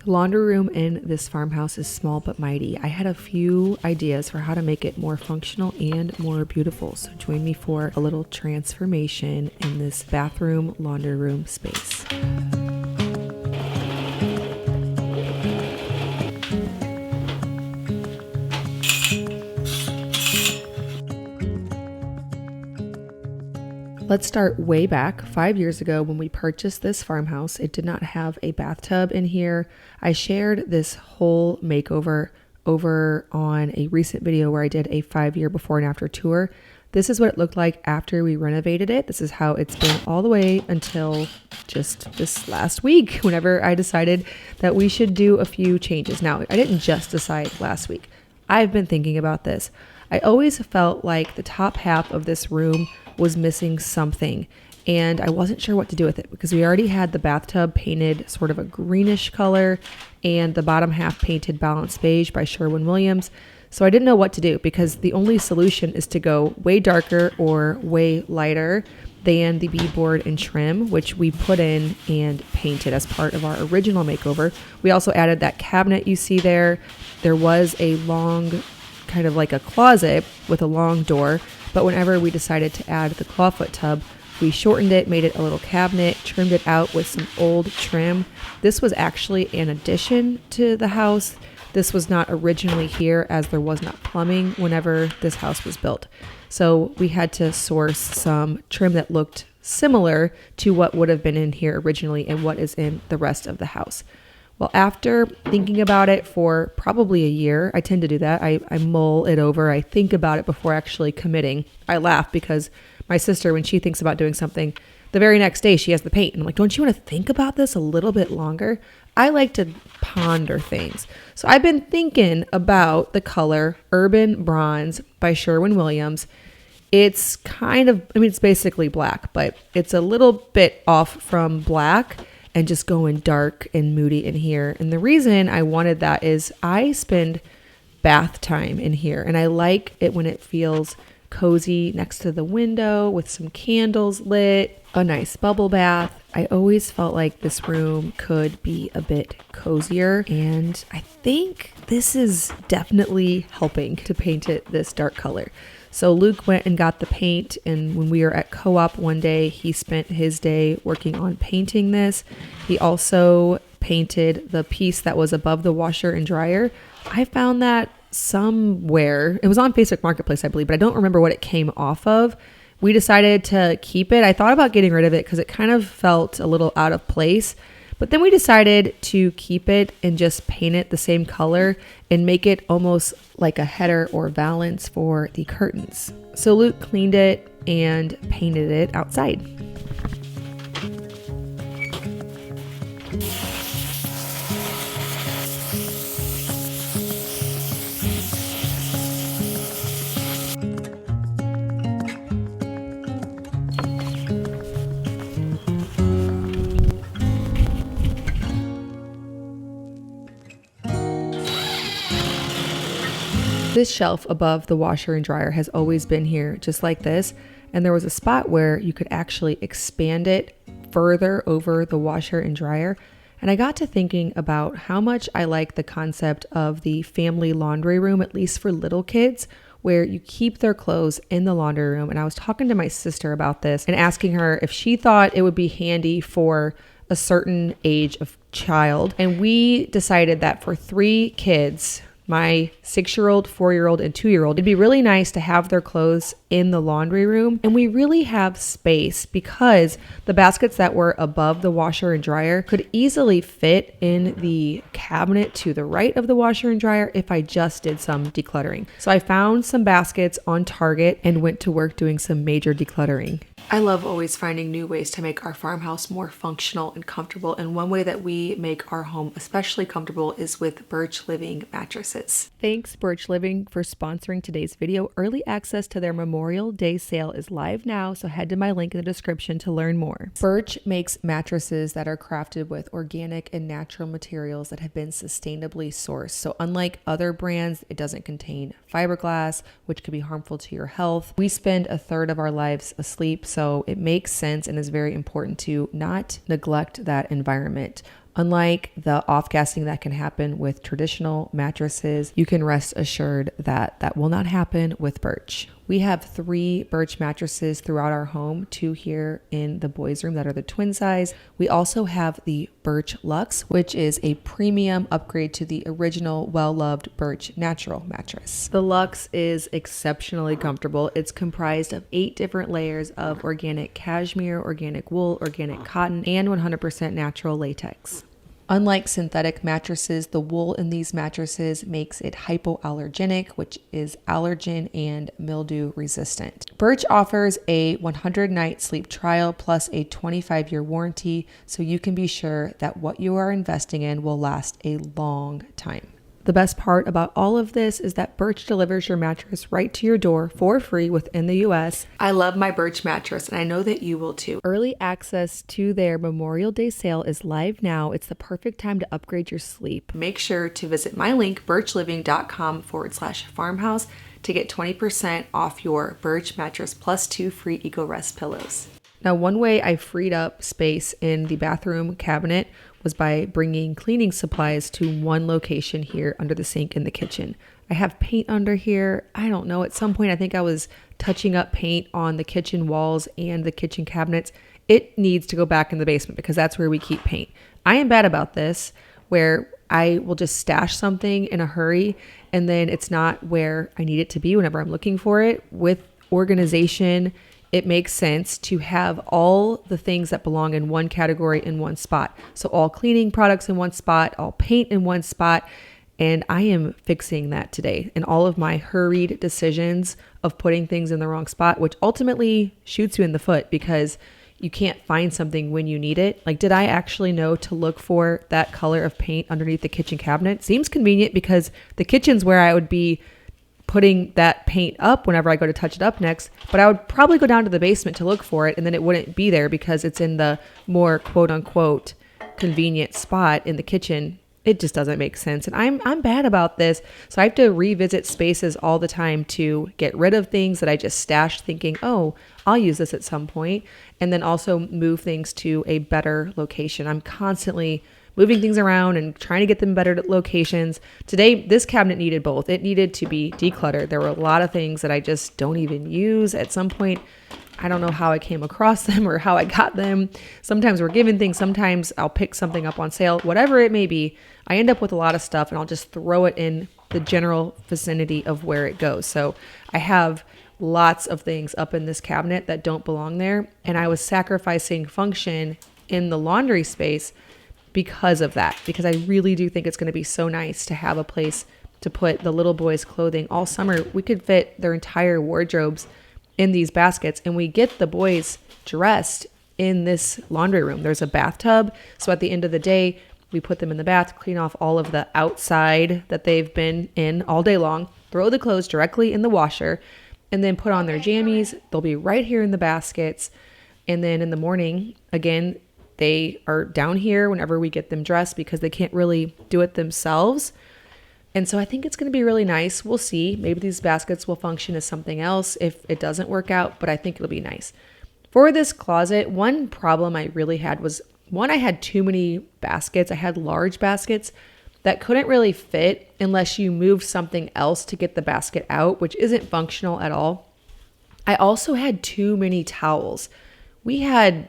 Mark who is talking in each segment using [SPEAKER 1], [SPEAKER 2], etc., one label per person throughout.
[SPEAKER 1] The laundry room in this farmhouse is small but mighty. I had a few ideas for how to make it more functional and more beautiful. So join me for a little transformation in this bathroom laundry room space. Let's start way back 5 years ago when we purchased this farmhouse. It did not have a bathtub in here. I shared this whole makeover over on a recent video where I did a 5-year before and after tour. This is what it looked like after we renovated it. This is how it's been all the way until just this last week, whenever I decided that we should do a few changes. Now, I didn't just decide last week. I've been thinking about this. I always felt like the top half of this room was missing something, and I wasn't sure what to do with it because we already had the bathtub painted sort of a greenish color and the bottom half painted balanced beige by Sherwin-Williams. So I didn't know what to do because the only solution is to go way darker or way lighter than the beadboard and trim, which we put in and painted as part of our original makeover. We also added that cabinet you see there. There was a long, kind of like a closet with a long door, but whenever we decided to add the clawfoot tub, we shortened it, made it a little cabinet, trimmed it out with some old trim. This was actually an addition to the house. This was not originally here as there was not plumbing whenever this house was built. So we had to source some trim that looked similar to what would have been in here originally and what is in the rest of the house. Well, after thinking about it for probably a year, I tend to do that. I mull it over. I think about it before actually committing. I laugh because my sister, when she thinks about doing something, the very next day she has the paint. And I'm like, don't you want to think about this a little bit longer? I like to ponder things. So I've been thinking about the color Urban Bronze by Sherwin-Williams. It's kind of, it's basically black, but it's a little bit off from black and just going dark and moody in here. And the reason I wanted that is I spend bath time in here and I like it when it feels cozy next to the window with some candles lit, a nice bubble bath. I always felt like this room could be a bit cozier, and I think this is definitely helping to paint it this dark color. So Luke went and got the paint, and when we were at Co-op one day, he spent his day working on painting this. He also painted the piece that was above the washer and dryer. I found that somewhere. It was on Facebook Marketplace, I believe, but I don't remember what it came off of. We decided to keep it. I thought about getting rid of it because it kind of felt a little out of place. But then we decided to keep it and just paint it the same color and make it almost like a header or valance for the curtains. So Luke cleaned it and painted it outside. This shelf above the washer and dryer has always been here just like this, and there was a spot where you could actually expand it further over the washer and dryer. And I got to thinking about how much I like the concept of the family laundry room, at least for little kids, where you keep their clothes in the laundry room. And I was talking to my sister about this and asking her if she thought it would be handy for a certain age of child. And we decided that for 3 kids, my 6-year-old, 4-year-old, and 2-year-old, it'd be really nice to have their clothes in the laundry room. And we really have space because the baskets that were above the washer and dryer could easily fit in the cabinet to the right of the washer and dryer if I just did some decluttering. So I found some baskets on Target and went to work doing some major decluttering. I love always finding new ways to make our farmhouse more functional and comfortable, and one way that we make our home especially comfortable is with Birch Living mattresses. Thanks Birch Living for sponsoring today's video. Early access to their Memorial Day sale is live now, so head to my link in the description to learn more. Birch makes mattresses that are crafted with organic and natural materials that have been sustainably sourced. So unlike other brands, it doesn't contain fiberglass, which could be harmful to your health. We spend a third of our lives asleep, so it makes sense and is very important to not neglect that environment. Unlike the off-gassing that can happen with traditional mattresses, you can rest assured that that will not happen with Birch. We have 3 Birch mattresses throughout our home, 2 here in the boys' room that are the twin size. We also have the Birch Luxe, which is a premium upgrade to the original well-loved Birch natural mattress. The Luxe is exceptionally comfortable. It's comprised of 8 different layers of organic cashmere, organic wool, organic cotton, and 100% natural latex. Unlike synthetic mattresses, the wool in these mattresses makes it hypoallergenic, which is allergen and mildew resistant. Birch offers a 100-night sleep trial plus a 25-year warranty, so you can be sure that what you are investing in will last a long time. The best part about all of this is that Birch delivers your mattress right to your door for free within the US. I love my Birch mattress, and I know that you will too. Early access to their Memorial Day sale is live now. It's the perfect time to upgrade your sleep. Make sure to visit my link, birchliving.com/farmhouse, to get 20% off your Birch mattress plus 2 free EcoRest pillows. Now, one way I freed up space in the bathroom cabinet was by bringing cleaning supplies to one location here under the sink in the kitchen. I have paint under here. I don't know. At some point, I think I was touching up paint on the kitchen walls and the kitchen cabinets. It needs to go back in the basement because that's where we keep paint. I am bad about this, where I will just stash something in a hurry and then it's not where I need it to be whenever I'm looking for it. With organization, it makes sense to have all the things that belong in one category in one spot. So all cleaning products in one spot, all paint in one spot. And I am fixing that today. And all of my hurried decisions of putting things in the wrong spot, which ultimately shoots you in the foot because you can't find something when you need it. Like, did I actually know to look for that color of paint underneath the kitchen cabinet? Seems convenient because the kitchen's where I would be putting that paint up whenever I go to touch it up next, but I would probably go down to the basement to look for it and then it wouldn't be there because it's in the more quote unquote convenient spot in the kitchen. It just doesn't make sense. And I'm bad about this. So I have to revisit spaces all the time to get rid of things that I just stashed thinking, oh, I'll use this at some point. And then also move things to a better location. I'm constantly moving things around and trying to get them better locations. Today, this cabinet needed both. It needed to be decluttered. There were a lot of things that I just don't even use. At some point, I don't know how I came across them or how I got them. Sometimes we're given things. Sometimes I'll pick something up on sale. Whatever it may be, I end up with a lot of stuff and I'll just throw it in the general vicinity of where it goes. So I have lots of things up in this cabinet that don't belong there. And I was sacrificing function in the laundry space because of that, because I really do think it's going to be so nice to have a place to put the little boys' clothing all summer. We could fit their entire wardrobes in these baskets and we get the boys dressed in this laundry room. There's a bathtub. So at the end of the day, we put them in the bath, clean off all of the outside that they've been in all day long, throw the clothes directly in the washer, and then put on their jammies. They'll be right here in the baskets. And then in the morning, again, they are down here whenever we get them dressed because they can't really do it themselves. And so I think it's going to be really nice. We'll see. Maybe these baskets will function as something else if it doesn't work out, but I think it'll be nice. For this closet, one problem I really had was, one, I had too many baskets. I had large baskets that couldn't really fit unless you moved something else to get the basket out, which isn't functional at all. I also had too many towels. We had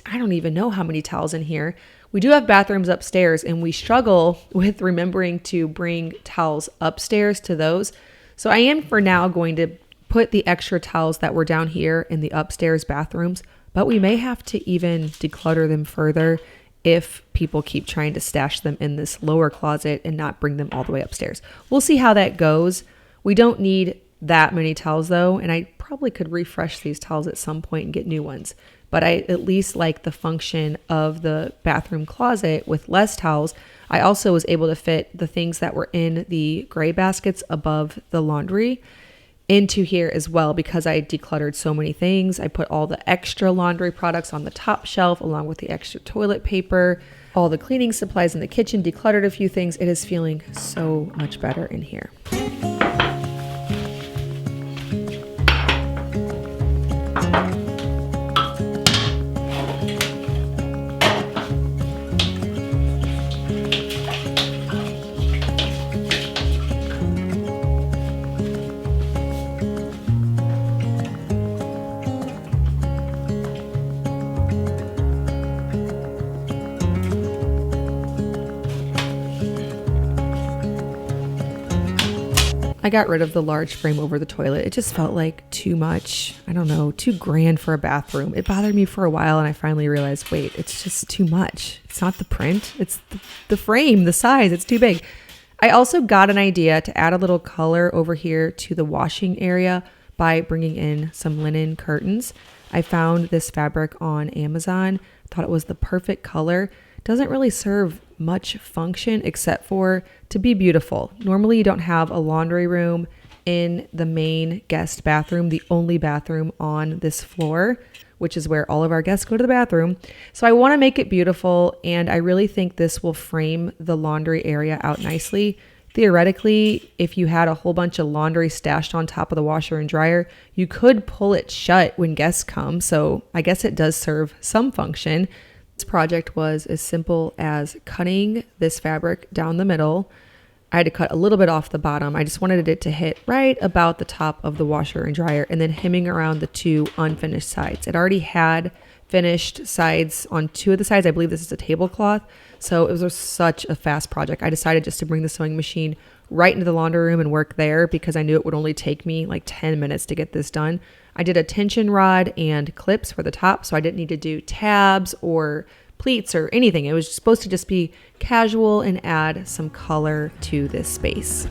[SPEAKER 1] I don't even know how many towels in here. We do have bathrooms upstairs and we struggle with remembering to bring towels upstairs to those. So I am for now going to put the extra towels that were down here in the upstairs bathrooms, but we may have to even declutter them further if people keep trying to stash them in this lower closet and not bring them all the way upstairs. We'll see how that goes. We don't need that many towels though, and I probably could refresh these towels at some point and get new ones. But I at least like the function of the bathroom closet with less towels. I also was able to fit the things that were in the gray baskets above the laundry into here as well because I decluttered so many things. I put all the extra laundry products on the top shelf along with the extra toilet paper, all the cleaning supplies in the kitchen, decluttered a few things. It is feeling so much better in here. I got rid of the large frame over the toilet. It just felt like too much. I don't know, too grand for a bathroom. It bothered me for a while and I finally realized, wait, it's just too much. It's not the print, it's the frame, the size, it's too big. I also got an idea to add a little color over here to the washing area by bringing in some linen curtains. I found this fabric on Amazon, thought it was the perfect color. Doesn't really serve much function except for to be beautiful. Normally you don't have a laundry room in the main guest bathroom, the only bathroom on this floor, which is where all of our guests go to the bathroom. So I want to make it beautiful, and I really think this will frame the laundry area out nicely. Theoretically, if you had a whole bunch of laundry stashed on top of the washer and dryer, you could pull it shut when guests come. So I guess it does serve some function. This project was as simple as cutting this fabric down the middle. I had to cut a little bit off the bottom. I just wanted it to hit right about the top of the washer and dryer, and then hemming around the two unfinished sides. It already had finished sides on two of the sides. I believe this is a tablecloth. So it was such a fast project. I decided just to bring the sewing machine right into the laundry room and work there because I knew it would only take me like 10 minutes to get this done. I did a tension rod and clips for the top, so I didn't need to do tabs or pleats or anything. It was supposed to just be casual and add some color to this space.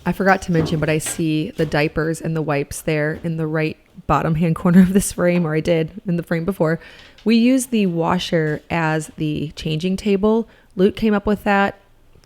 [SPEAKER 1] I forgot to mention, but I see the diapers and the wipes there in the right bottom hand corner of this frame, or I did in the frame before. We use the washer as the changing table. Luke came up with that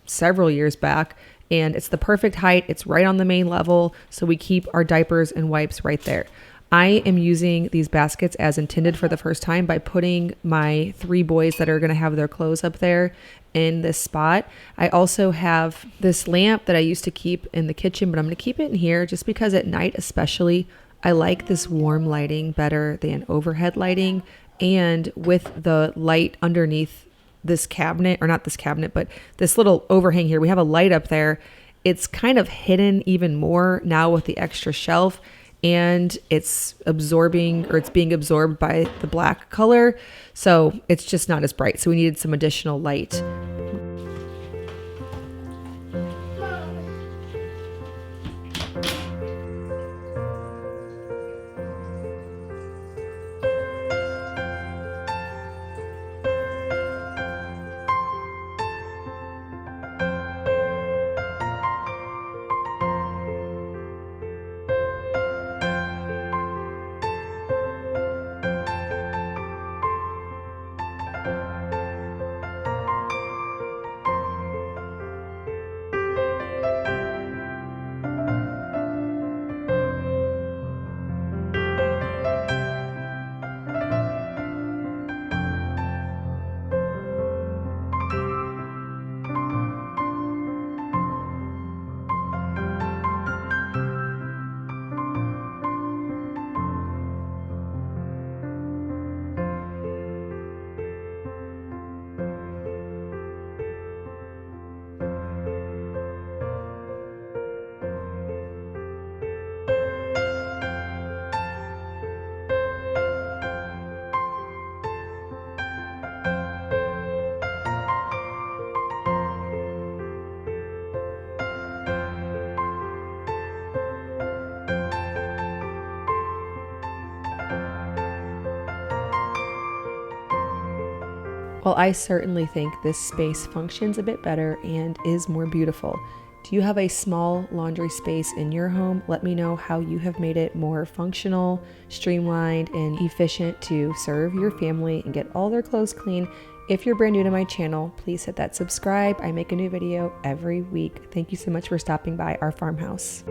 [SPEAKER 1] several years back, and it's the perfect height. It's right on the main level, so we keep our diapers and wipes right there. I am using these baskets as intended for the first time by putting my 3 boys that are going to have their clothes up there in this spot. I also have this lamp that I used to keep in the kitchen, but I'm going to keep it in here just because at night especially, I like this warm lighting better than overhead lighting. And with the light underneath this cabinet, or not this cabinet, but this little overhang here, we have a light up there. It's kind of hidden even more now with the extra shelf, and it's being absorbed by the black color. So it's just not as bright. So we needed some additional light. Well, I certainly think this space functions a bit better and is more beautiful. Do you have a small laundry space in your home? Let me know how you have made it more functional, streamlined, and efficient to serve your family and get all their clothes clean If you're brand new to my channel, please hit that subscribe. I make a new video every week. Thank you so much for stopping by our farmhouse.